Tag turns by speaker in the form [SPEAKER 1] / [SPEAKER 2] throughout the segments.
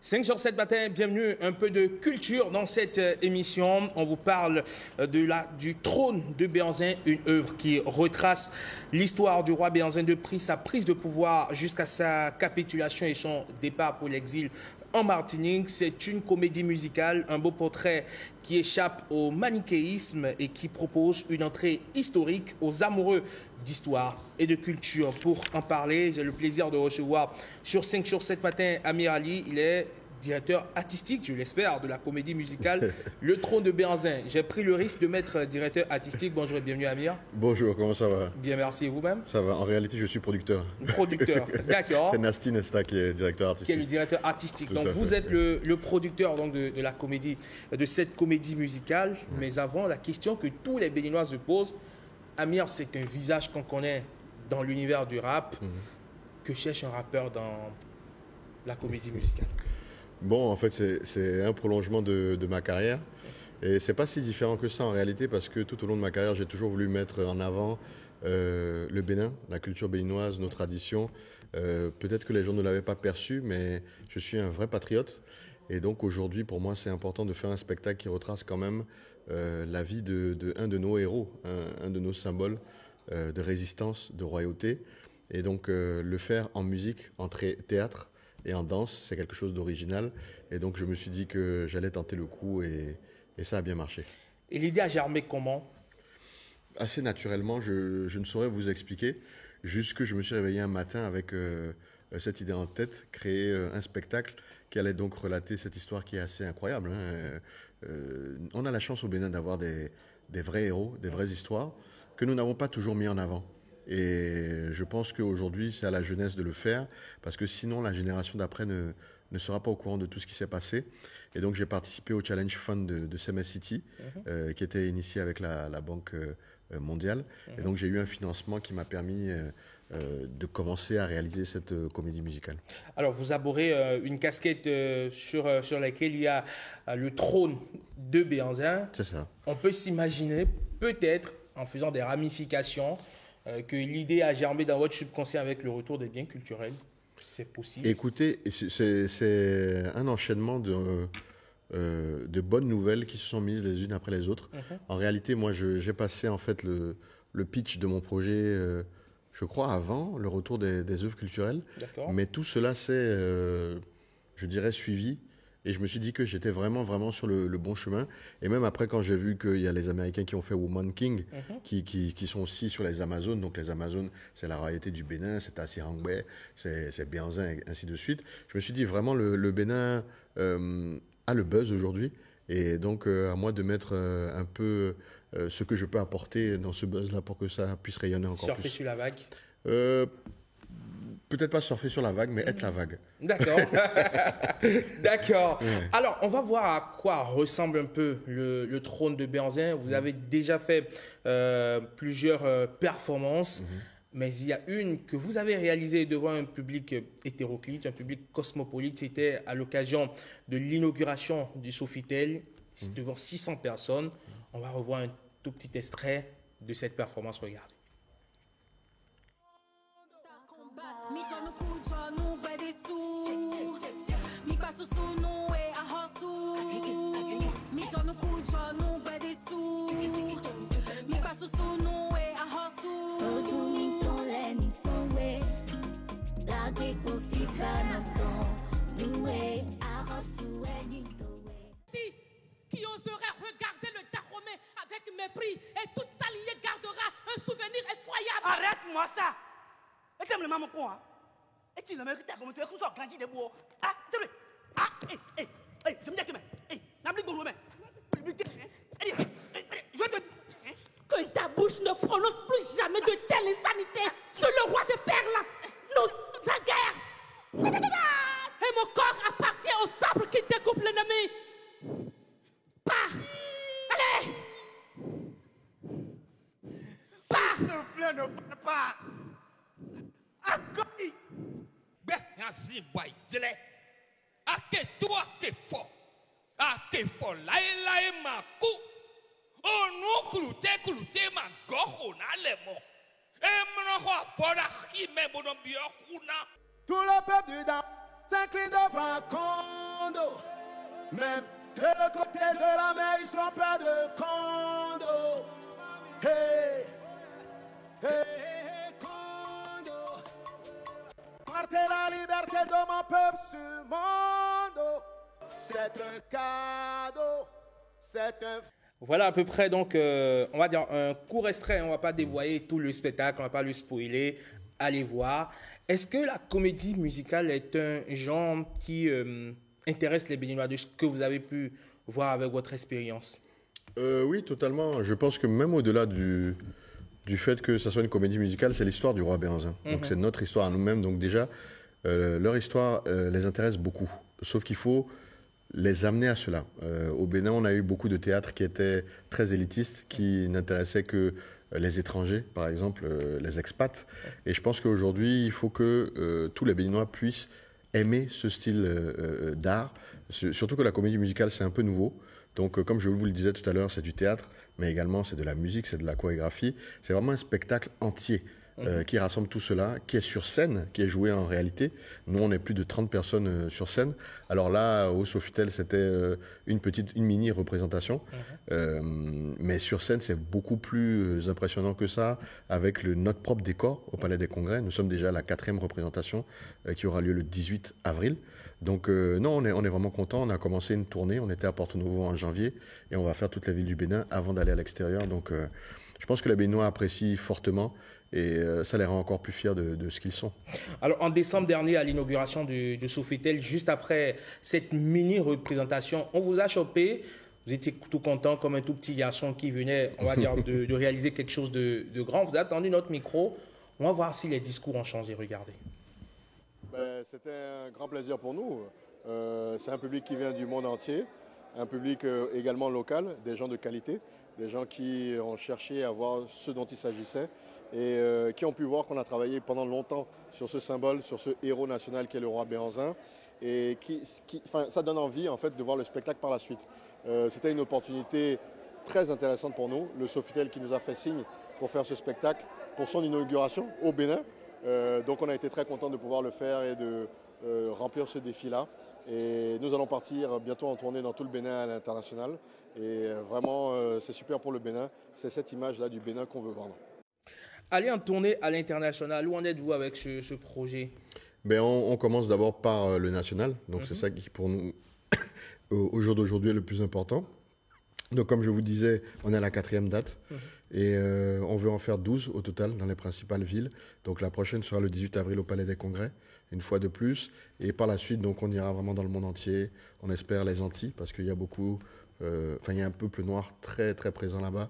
[SPEAKER 1] 5 sur 7 matin, bienvenue, un peu de culture dans cette émission. On vous parle du trône de Béhanzin, une œuvre qui retrace l'histoire du roi Béhanzin depuis sa prise de pouvoir jusqu'à sa capitulation et son départ pour l'exil en Martinique. C'est une comédie musicale, un beau portrait qui échappe au manichéisme et qui propose une entrée historique aux amoureux d'histoire et de culture. Pour en parler, j'ai le plaisir de recevoir sur 5 sur 7 matin Amir Ali. Il est directeur artistique, je l'espère, de la comédie musicale Le Trône de Béhanzin. J'ai pris le risque de mettre directeur artistique. Bonjour et bienvenue Amir.
[SPEAKER 2] Bonjour, comment ça va?
[SPEAKER 1] Bien, merci. Et vous-même?
[SPEAKER 2] Ça va, en réalité je suis producteur.
[SPEAKER 1] Producteur, d'accord.
[SPEAKER 2] C'est Nasty Nesta qui est directeur artistique.
[SPEAKER 1] Qui est le directeur artistique.
[SPEAKER 2] Tout
[SPEAKER 1] donc vous
[SPEAKER 2] fait.
[SPEAKER 1] êtes le producteur donc, de la comédie, de cette comédie musicale. Mais avant, la question que tous les Béninois se posent, Amir, c'est un visage qu'on connaît dans l'univers du rap. Que cherche un rappeur dans la comédie musicale?
[SPEAKER 2] Bon, en fait, c'est un prolongement de ma carrière. Et c'est pas si différent que ça en réalité, parce que tout au long de ma carrière, j'ai toujours voulu mettre en avant le Bénin, la culture béninoise, nos traditions. Peut-être que les gens ne l'avaient pas perçu, mais je suis un vrai patriote. Et donc aujourd'hui, pour moi, c'est important de faire un spectacle qui retrace quand même la vie de un de nos héros, un de nos symboles de résistance, de royauté. Et donc le faire en musique, en théâtre et en danse, c'est quelque chose d'original. Et donc je me suis dit que j'allais tenter le coup et ça a bien marché.
[SPEAKER 1] Et l'idée a germé comment?
[SPEAKER 2] Assez naturellement, je ne saurais vous expliquer. Juste que je me suis réveillé un matin avec cette idée en tête, créer un spectacle qui allait donc relater cette histoire qui est assez incroyable. On a la chance au Bénin d'avoir des vrais héros, des vraies histoires que nous n'avons pas toujours mis en avant. Et je pense qu'aujourd'hui, c'est à la jeunesse de le faire, parce que sinon, la génération d'après ne sera pas au courant de tout ce qui s'est passé. Et donc, j'ai participé au Challenge Fund de CMS City, qui était initié avec la Banque mondiale. Et donc, j'ai eu un financement qui m'a permis de commencer à réaliser cette comédie musicale.
[SPEAKER 1] Alors, vous arborez une casquette sur laquelle il y a le trône de Béhanzin.
[SPEAKER 2] C'est ça.
[SPEAKER 1] On peut s'imaginer, peut-être, en faisant des ramifications, que l'idée a germé dans votre subconscient avec le retour des biens culturels. C'est possible.
[SPEAKER 2] Écoutez, c'est un enchaînement de bonnes nouvelles qui se sont mises les unes après les autres. En réalité, moi, j'ai passé en fait le pitch de mon projet, je crois, avant le retour des œuvres culturelles.
[SPEAKER 1] D'accord.
[SPEAKER 2] Mais tout cela s'est, je dirais, suivi. Et je me suis dit que j'étais vraiment sur le bon chemin. Et même après, quand j'ai vu qu'il y a les Américains qui ont fait Woman King, qui sont aussi sur les Amazones. Donc les Amazones, c'est la royauté du Bénin, c'est Assirangbe, c'est Béhanzin, et ainsi de suite. Je me suis dit vraiment, le Bénin a le buzz aujourd'hui. Et donc, à moi de mettre un peu ce que je peux apporter dans ce buzz-là pour que ça puisse rayonner encore
[SPEAKER 1] Surfer
[SPEAKER 2] plus.
[SPEAKER 1] sur la vague.
[SPEAKER 2] Peut-être pas surfer sur la vague, mais être la vague.
[SPEAKER 1] D'accord. D'accord.
[SPEAKER 2] Ouais.
[SPEAKER 1] Alors, on va voir à quoi ressemble un peu le trône de Béhanzin. Vous avez déjà fait plusieurs performances, mais il y a une que vous avez réalisée devant un public hétéroclite, un public cosmopolite. C'était à l'occasion de l'inauguration du Sofitel, devant 600 personnes. On va revoir un tout petit extrait de cette performance. Regardez.
[SPEAKER 3] Mi sono cuccio, non per i su. Mi passo su, non è a su. Mi sono cuccio, non per i su. Mi passo su, non è a su.
[SPEAKER 4] So tu mi tole, mi towe. La que confika no ton. Loué, a reçu et ni towe.
[SPEAKER 5] Qui oserait regarder le Dahomey avec mépris et toute sa lignée gardera un souvenir effroyable.
[SPEAKER 6] Arrête-moi ça! Et tu me le maman quoi? Et tu le mets que tu as comme tu es cousu grandi de bois. Ah, s'il te plaît. Ah, c'est bien que tu n'as plus de bon moment. Je te.
[SPEAKER 5] Que ta bouche ne prononce plus jamais de telle insanité sur le roi de Perle, sa guerre. Et mon corps appartient au sabre qui découpe l'ennemi. Pas. Allez. Pas.
[SPEAKER 6] S'il te plaît, ne parle pas. Akoi!
[SPEAKER 7] Bɛ yansi bɔ ìdílé ake tó ake fɔ láéláé máa kú ònú kulute máa gọ́hò nálẹ̀ mọ́ emrɔ̃ xɔ afɔra kí mɛ bɔdɔ bí ɔkú ná.
[SPEAKER 8] Tout le peuple du Dam s'incline devant con. condo. Même de l'autre côté de la mer, ils sont pas de condo. Hey, hey, condo. Partez la liberté de mon peuple sur le monde. C'est un cadeau, c'est un...
[SPEAKER 1] Voilà à peu près donc, on va dire un court extrait, on ne va pas dévoiler tout le spectacle, on ne va pas le spoiler, allez voir. Est-ce que la comédie musicale est un genre qui intéresse les Béninois de ce que vous avez pu voir avec votre expérience?
[SPEAKER 2] Oui, totalement. Je pense que même au-delà du fait que ça soit une comédie musicale, c'est l'histoire du roi Béhanzin. Donc c'est notre histoire à nous-mêmes. Donc déjà, leur histoire les intéresse beaucoup. Sauf qu'il faut les amener à cela. Au Bénin, on a eu beaucoup de théâtres qui étaient très élitistes, qui n'intéressaient que les étrangers, par exemple, les expats. Et je pense qu'aujourd'hui, il faut que tous les Béninois puissent aimer ce style d'art. Surtout que la comédie musicale, c'est un peu nouveau. Donc, comme je vous le disais tout à l'heure, c'est du théâtre, mais également c'est de la musique, c'est de la chorégraphie. C'est vraiment un spectacle entier. Qui rassemble tout cela, qui est sur scène, qui est joué en réalité. Nous, on est plus de 30 personnes sur scène. Alors là, au Sofitel, c'était une mini représentation. Mais sur scène, c'est beaucoup plus impressionnant que ça, avec notre propre décor au Palais des Congrès. Nous sommes déjà à la 4e représentation qui aura lieu le 18 avril. Donc non, on est vraiment content. On a commencé une tournée. On était à Porto Novo en janvier et on va faire toute la ville du Bénin avant d'aller à l'extérieur. Donc je pense que les Béninois apprécient fortement. Et ça les rend encore plus fiers de ce qu'ils sont.
[SPEAKER 1] Alors, en décembre dernier, à l'inauguration du Sofitel, juste après cette mini-représentation, on vous a chopé. Vous étiez tout content, comme un tout petit garçon qui venait, on va dire, de réaliser quelque chose de grand. Vous avez attendu notre micro. On va voir si les discours ont changé. Regardez.
[SPEAKER 2] C'était un grand plaisir pour nous. C'est un public qui vient du monde entier, un public également local, des gens de qualité, des gens qui ont cherché à voir ce dont il s'agissait. Et qui ont pu voir qu'on a travaillé pendant longtemps sur ce symbole, sur ce héros national qui est le roi Béhanzin. Et ça donne envie en fait de voir le spectacle par la suite. C'était une opportunité très intéressante pour nous. Le Sofitel qui nous a fait signe pour faire ce spectacle pour son inauguration au Bénin. Donc on a été très contents de pouvoir le faire et de remplir ce défi-là. Et nous allons partir bientôt en tournée dans tout le Bénin à l'international. Et vraiment, c'est super pour le Bénin. C'est cette image-là du Bénin qu'on veut vendre.
[SPEAKER 1] Aller en tournée à l'international, où en êtes-vous avec ce projet?
[SPEAKER 2] On commence d'abord par le national. Donc c'est ça qui pour nous, au jour d'aujourd'hui, est le plus important. Donc comme je vous disais, on est à la 4e date. Et on veut en faire 12 au total dans les principales villes. Donc la prochaine sera le 18 avril au Palais des Congrès, une fois de plus. Et par la suite, donc, on ira vraiment dans le monde entier. On espère les Antilles, parce qu'il y a beaucoup... il y a un peuple noir très, très présent là-bas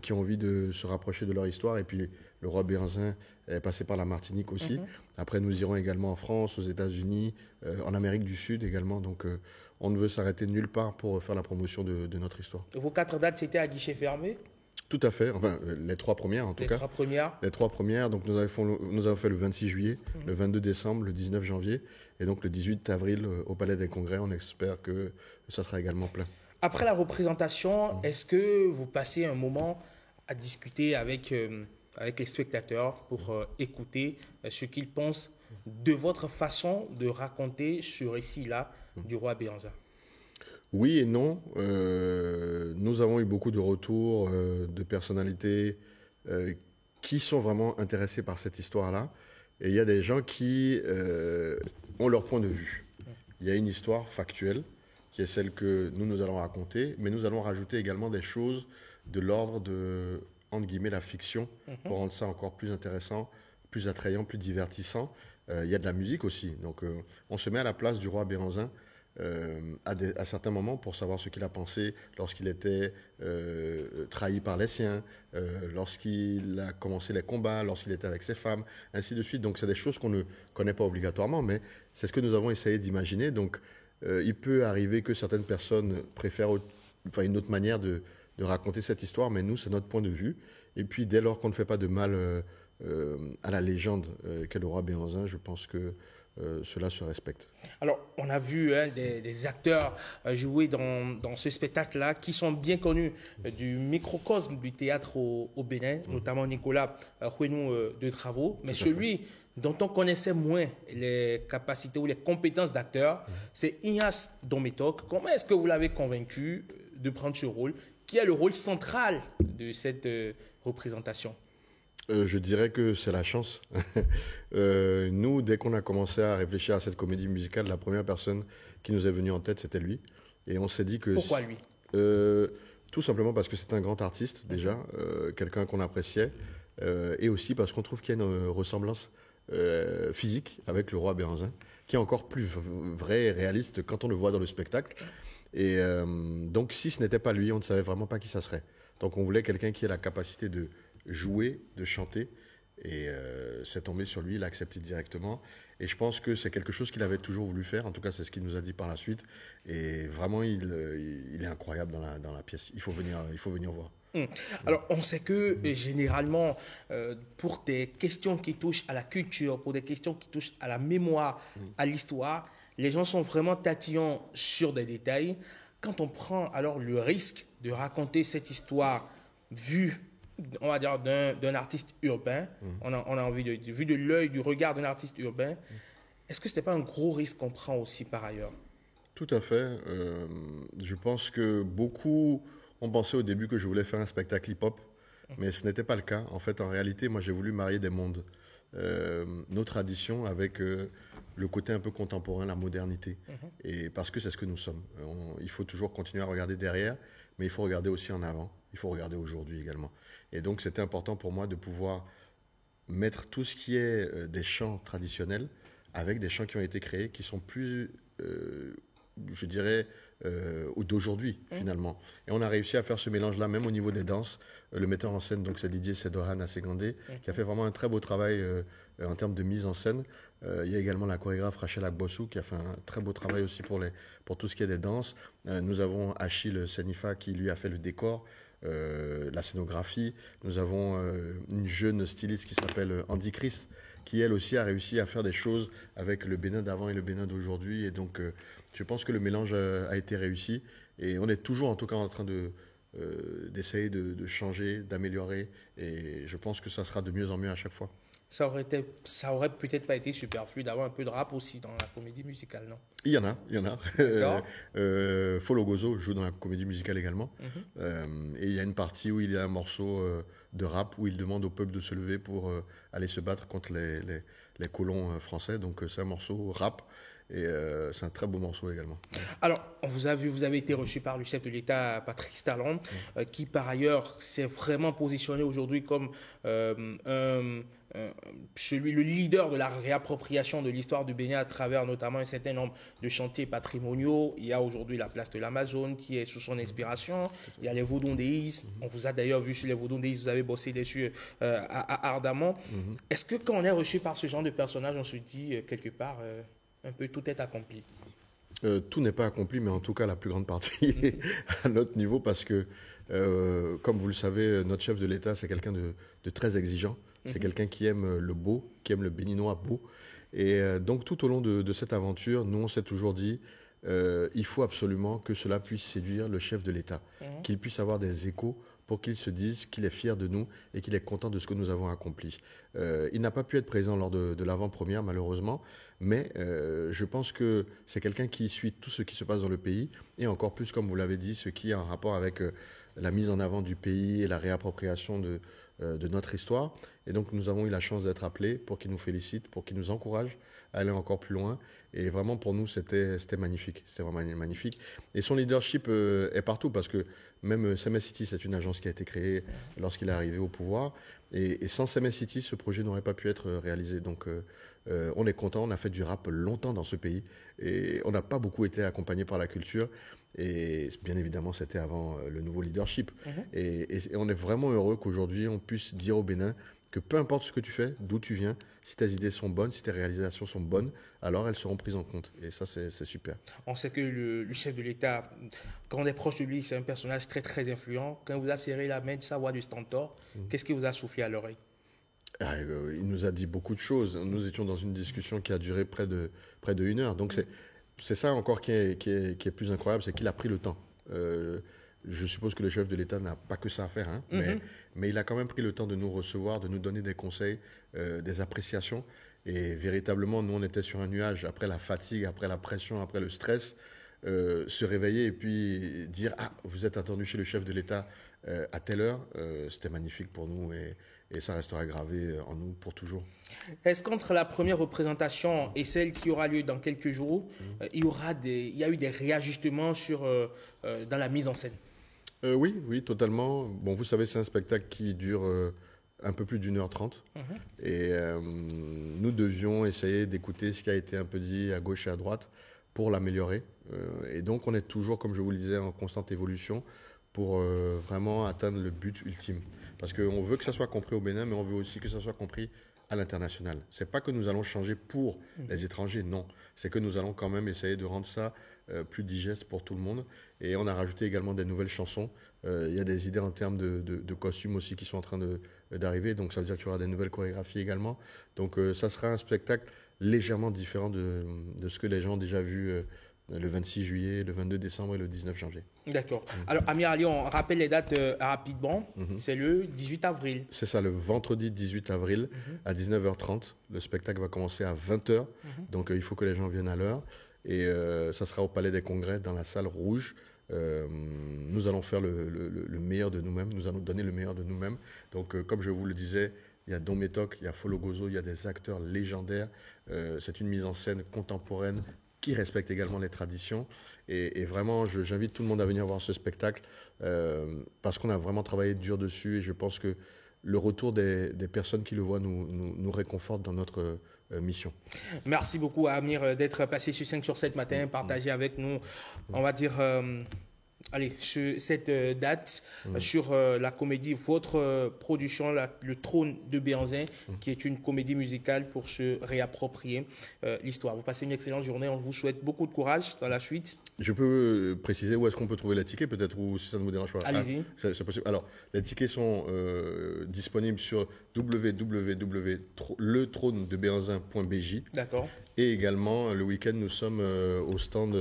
[SPEAKER 2] qui ont envie de se rapprocher de leur histoire. Et puis, le roi Béhanzin est passé par la Martinique aussi. Après, nous irons également en France, aux États-Unis, en Amérique du Sud également. Donc, on ne veut s'arrêter nulle part pour faire la promotion de notre histoire.
[SPEAKER 1] Vos 4 dates, c'était à guichet fermé?
[SPEAKER 2] Tout à fait. Enfin, les 3 premières en tout cas.
[SPEAKER 1] Les 3 premières? Les
[SPEAKER 2] 3 premières. Donc, nous avons fait le 26 juillet, le 22 décembre, le 19 janvier. Et donc, le 18 avril au Palais des Congrès. On espère que ça sera également plein.
[SPEAKER 1] Après la représentation, est-ce que vous passez un moment à discuter avec les spectateurs pour écouter ce qu'ils pensent de votre façon de raconter ce récit-là du roi Béhanzin?
[SPEAKER 2] Oui et non. Nous avons eu beaucoup de retours de personnalités qui sont vraiment intéressées par cette histoire-là. Et il y a des gens qui ont leur point de vue. Il y a une histoire factuelle qui est celle que nous allons raconter, mais nous allons rajouter également des choses de l'ordre de, entre guillemets, la fiction, pour rendre ça encore plus intéressant, plus attrayant, plus divertissant. Il y a de la musique aussi. Donc, on se met à la place du roi Béhanzin à certains moments pour savoir ce qu'il a pensé lorsqu'il était trahi par les siens, lorsqu'il a commencé les combats, lorsqu'il était avec ses femmes, ainsi de suite. Donc, c'est des choses qu'on ne connaît pas obligatoirement, mais c'est ce que nous avons essayé d'imaginer. Donc, il peut arriver que certaines personnes préfèrent une autre manière de raconter cette histoire, mais nous, c'est notre point de vue. Et puis, dès lors qu'on ne fait pas de mal à la légende qu'est le roi Béhanzin, je pense que cela se respecte.
[SPEAKER 1] Alors, on a vu des acteurs jouer dans ce spectacle-là qui sont bien connus du microcosme du théâtre au Bénin, notamment Nicolas Huenou de Travaux. Mais celui dont on connaissait moins les capacités ou les compétences d'acteur, c'est Ignace Dométoc. Comment est-ce que vous l'avez convaincu de prendre ce rôle, qui est le rôle central de cette représentation?
[SPEAKER 2] Je dirais que c'est la chance. Nous, dès qu'on a commencé à réfléchir à cette comédie musicale, la première personne qui nous est venue en tête, c'était lui. Et on s'est dit que...
[SPEAKER 1] Pourquoi lui?
[SPEAKER 2] Tout simplement parce que c'est un grand artiste, déjà, quelqu'un qu'on appréciait, et aussi parce qu'on trouve qu'il y a une ressemblance physique avec le roi Béhanzin, qui est encore plus vrai et réaliste quand on le voit dans le spectacle. Et donc, si ce n'était pas lui, on ne savait vraiment pas qui ça serait. Donc, on voulait quelqu'un qui ait la capacité de jouer, de chanter, et c'est tombé sur lui, il a accepté directement, et je pense que c'est quelque chose qu'il avait toujours voulu faire, en tout cas c'est ce qu'il nous a dit par la suite, et vraiment il est incroyable dans la pièce, il faut venir voir.
[SPEAKER 1] Alors, on sait que généralement, pour des questions qui touchent à la culture, pour des questions qui touchent à la mémoire, à l'histoire, les gens sont vraiment tatillons sur des détails. Quand on prend alors le risque de raconter cette histoire vue, on va dire, d'un artiste urbain, on a envie vu de l'œil, du regard d'un artiste urbain, est-ce que ce n'est pas un gros risque qu'on prend aussi par ailleurs?
[SPEAKER 2] Tout à fait. Je pense que beaucoup ont pensé au début que je voulais faire un spectacle hip-hop, mais ce n'était pas le cas. En fait, en réalité, moi, j'ai voulu marier des mondes. Nos traditions avec le côté un peu contemporain, la modernité. Et parce que c'est ce que nous sommes. Il faut toujours continuer à regarder derrière, mais il faut regarder aussi en avant. Il faut regarder aujourd'hui également. Et donc, c'était important pour moi de pouvoir mettre tout ce qui est des chants traditionnels avec des chants qui ont été créés, qui sont plus, je dirais, d'aujourd'hui, finalement. Et on a réussi à faire ce mélange-là, même au niveau des danses. Le metteur en scène, donc c'est Didier Sedoran Assegandé, qui a fait vraiment un très beau travail en termes de mise en scène. Il y a également la chorégraphe Rachel Agbossou, qui a fait un très beau travail aussi pour tout ce qui est des danses. Nous avons Achille Senifa, qui lui a fait le décor, la scénographie. Nous avons une jeune styliste qui s'appelle Andy Christ, qui elle aussi a réussi à faire des choses avec le Bénin d'avant et le Bénin d'aujourd'hui. Et donc, je pense que le mélange a été réussi. Et on est toujours, en tout cas, en train d'essayer de changer, d'améliorer. Et je pense que ça sera de mieux en mieux à chaque fois.
[SPEAKER 1] Ça aurait peut-être pas été superflu d'avoir un peu de rap aussi dans la comédie musicale, non?
[SPEAKER 2] Il y en a. Folo Gozo joue dans la comédie musicale également. Et il y a une partie où il y a un morceau de rap où il demande au peuple de se lever pour aller se battre contre les colons français. Donc c'est un morceau rap. Et c'est un très beau morceau également.
[SPEAKER 1] Alors, on vous a vu, vous avez été reçu par le chef de l'État, Patrice Talon, qui par ailleurs s'est vraiment positionné aujourd'hui comme le leader de la réappropriation de l'histoire du Bénin à travers notamment un certain nombre de chantiers patrimoniaux. Il y a aujourd'hui la place de l'Amazone qui est sous son inspiration. Il y a les Vaudondéis. On vous a d'ailleurs vu sur les Vaudondéis, vous avez bossé dessus ardemment. Est-ce que quand on est reçu par ce genre de personnage, on se dit quelque part... un peu tout est accompli?
[SPEAKER 2] Tout n'est pas accompli, mais en tout cas la plus grande partie à notre niveau, parce que, comme vous le savez, notre chef de l'État, c'est quelqu'un de très exigeant. C'est quelqu'un qui aime le beau, qui aime le béninois beau. Et donc tout au long de cette aventure, nous on s'est toujours dit, il faut absolument que cela puisse séduire le chef de l'État, qu'il puisse avoir des échos pour qu'il se dise qu'il est fier de nous et qu'il est content de ce que nous avons accompli. Il n'a pas pu être présent lors de l'avant-première, malheureusement, mais je pense que c'est quelqu'un qui suit tout ce qui se passe dans le pays, et encore plus, comme vous l'avez dit, ce qui est en rapport avec la mise en avant du pays et la réappropriation de notre histoire. Et donc, nous avons eu la chance d'être appelés pour qu'il nous félicite, pour qu'il nous encourage à aller encore plus loin. Et vraiment, pour nous, c'était magnifique. C'était vraiment magnifique. Et son leadership est partout, parce que même CMS City, c'est une agence qui a été créée lorsqu'il est arrivé au pouvoir. Et sans CMS City, ce projet n'aurait pas pu être réalisé. Donc, on est content. On a fait du rap longtemps dans ce pays. Et on n'a pas beaucoup été accompagné par la culture. Et bien évidemment, c'était avant le nouveau leadership. Et on est vraiment heureux qu'aujourd'hui, on puisse dire au Bénin que peu importe ce que tu fais, d'où tu viens, si tes idées sont bonnes, si tes réalisations sont bonnes, alors elles seront prises en compte. Et ça, c'est super.
[SPEAKER 1] On sait que le chef de l'État, quand on est proche de lui, c'est un personnage très, très influent. Quand il vous a serré la main de sa voix du Stentor, qu'est-ce qui vous a soufflé à l'oreille?
[SPEAKER 2] Il nous a dit beaucoup de choses. Nous étions dans une discussion qui a duré près de 1 heure. Donc c'est ça encore qui est plus incroyable, c'est qu'il a pris le temps. Je suppose que le chef de l'État n'a pas que ça à faire, hein, mais il a quand même pris le temps de nous recevoir, de nous donner des conseils, des appréciations. Et véritablement, nous, on était sur un nuage après la fatigue, après la pression, après le stress. Se réveiller et puis dire « Ah, vous êtes attendu chez le chef de l'État à telle heure », c'était magnifique pour nous et ça restera gravé en nous pour toujours.
[SPEAKER 1] Est-ce qu'entre la première représentation et celle qui aura lieu dans quelques jours, il y a eu des réajustements dans la mise en scène?
[SPEAKER 2] Oui, totalement. Bon, vous savez, c'est un spectacle qui dure un peu plus d'1h30. Et nous devions essayer d'écouter ce qui a été un peu dit à gauche et à droite pour l'améliorer. Et donc, on est toujours, comme je vous le disais, en constante évolution pour vraiment atteindre le but ultime. Parce qu'on veut que ça soit compris au Bénin, mais on veut aussi que ça soit compris à l'international. Ce n'est pas que nous allons changer pour les étrangers, non. C'est que nous allons quand même essayer de rendre ça plus digeste pour tout le monde. Et on a rajouté également des nouvelles chansons. Il y a des idées en termes de costumes aussi qui sont en train d'arriver. Donc ça veut dire qu'il y aura des nouvelles chorégraphies également. Donc ça sera un spectacle légèrement différent de ce que les gens ont déjà vu le 26 juillet, le 22 décembre et le 19 janvier.
[SPEAKER 1] D'accord. Alors, Amir Ali, on rappelle les dates rapidement. C'est le 18 avril.
[SPEAKER 2] C'est ça, le vendredi 18 avril à 19h30. Le spectacle va commencer à 20h. Donc, il faut que les gens viennent à l'heure. Et ça sera au Palais des Congrès, dans la salle rouge. Nous allons faire le meilleur de nous-mêmes. Nous allons donner le meilleur de nous-mêmes. Donc, comme je vous le disais, il y a Don Metok, il y a Folo Gozo, il y a des acteurs légendaires. C'est une mise en scène contemporaine qui respecte également les traditions. Et vraiment, j'invite tout le monde à venir voir ce spectacle parce qu'on a vraiment travaillé dur dessus et je pense que le retour des personnes qui le voient nous réconforte dans notre mission.
[SPEAKER 1] Merci beaucoup, Amir, d'être passé sur 5 sur 7 matin, partagé avec nous, on va dire... sur cette date, sur la comédie, votre production, Le Trône de Béanzin, qui est une comédie musicale pour se réapproprier l'histoire. Vous passez une excellente journée, on vous souhaite beaucoup de courage dans la suite.
[SPEAKER 2] Je peux préciser où est-ce qu'on peut trouver les tickets, peut-être, ou si ça ne vous dérange pas.
[SPEAKER 1] Allez-y.
[SPEAKER 2] C'est possible. Alors, les tickets sont disponibles sur www.letronedebéanzin.bj.
[SPEAKER 1] D'accord.
[SPEAKER 2] Et également, le week-end, nous sommes au stand...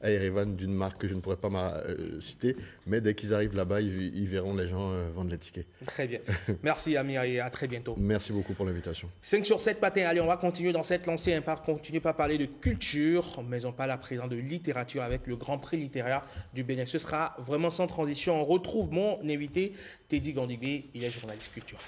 [SPEAKER 2] à Erevan d'une marque que je ne pourrais pas citer, mais dès qu'ils arrivent là-bas, ils verront les gens vendre les tickets.
[SPEAKER 1] Très bien. Merci Amir et à très bientôt.
[SPEAKER 2] Merci beaucoup pour l'invitation.
[SPEAKER 1] 5 sur 7 matin, allez, on va continuer dans cette lancée, continuer par parler de culture, mais on parle à présent de littérature avec le Grand Prix littéraire du Bénin. Ce sera vraiment sans transition. On retrouve mon invité, Teddy Gandigué, il est journaliste culturel.